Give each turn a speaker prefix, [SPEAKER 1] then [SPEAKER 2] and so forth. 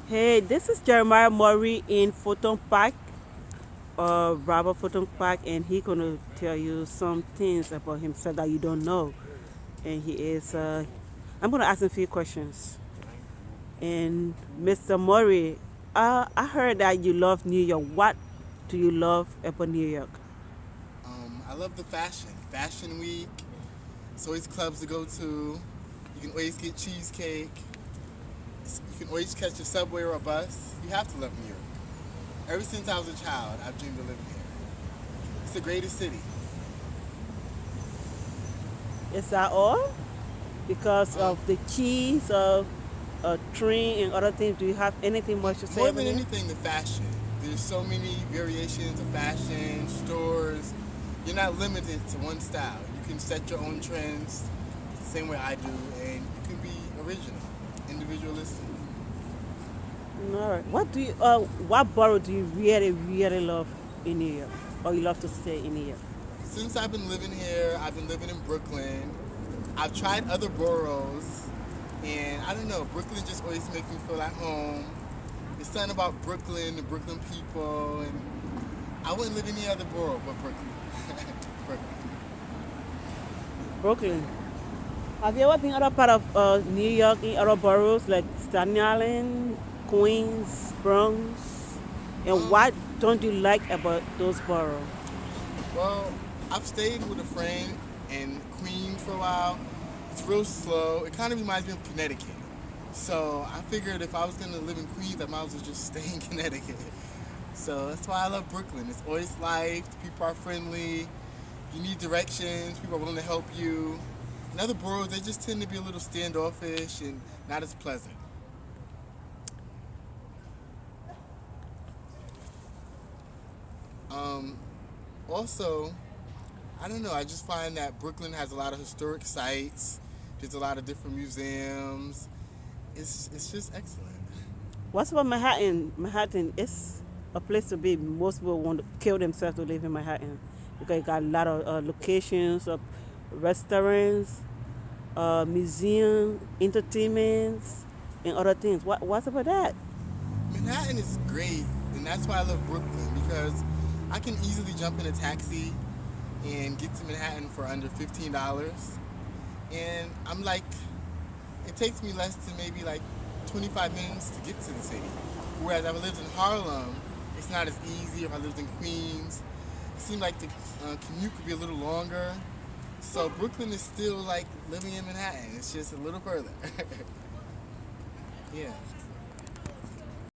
[SPEAKER 1] Hey, this is Jeremiah Murray in Photon Park, Robert Photon Park, and he gonna tell you some things about himself that you don't know. And he is, I'm gonna ask him a few questions. And Mr. Murray, I heard that you love New York. What do you love about New York?
[SPEAKER 2] I love the fashion. Fashion week. It's always clubs to go to. You can always get cheesecake. You can always catch a subway or a bus. You have to love New York. Ever since I was a child, I've dreamed of living here. It's the greatest city.
[SPEAKER 1] Is that all? Because
[SPEAKER 2] Um,
[SPEAKER 1] of the cheese, of a train and other things. Do you have anything much to say
[SPEAKER 2] More
[SPEAKER 1] about
[SPEAKER 2] than
[SPEAKER 1] it?
[SPEAKER 2] anything, the fashion. There's so many variations of fashion, stores. You're not limited to one style. You can set your own trends the same way I do, and you can be original, individualistic.
[SPEAKER 1] All right. What borough do you really love in New York, or you love to stay in New York?
[SPEAKER 2] Since I've been living here, I've been living in Brooklyn. I've tried other boroughs, and I don't know, Brooklyn just always makes me feel at home. There's something about Brooklyn, the Brooklyn people, and I wouldn't live in any other borough but Brooklyn. Brooklyn.
[SPEAKER 1] Brooklyn. Have you ever been other part of New York in other boroughs like Staten Island, Queens, Bronx? And
[SPEAKER 2] Um,
[SPEAKER 1] what don't you like about those boroughs?
[SPEAKER 2] well, I've stayed with a friend in Queens for a while. It's real slow. It kind of reminds me of Connecticut. So I figured if I was gonna live in Queens, I might as well just stay in Connecticut. So that's why I love Brooklyn. It's always life. The people are friendly. You need directions. People are willing to help you. In other boroughs, they just tend to be a little standoffish and not as pleasant. Um, Also, I don't know. I just find that Brooklyn has a lot of historic sites. There's a lot of different museums. It's just excellent.
[SPEAKER 1] What's about Manhattan? Manhattan is a place to be. Most people want to kill themselves to live in Manhattan because you got a lot of locations of restaurants, museum, entertainments, and other things. What's about that?
[SPEAKER 2] Manhattan is great, and that's why I love Brooklyn because I can easily jump in a taxi and get to Manhattan for under $15. And I'm like, it takes me less than maybe like 25 minutes to get to the city. Whereas if I lived in Harlem, it's not as easy. If I lived in Queens, it seemed like the commute could be a little longer. So Brooklyn is still like living in Manhattan. It's just a little further. Yeah.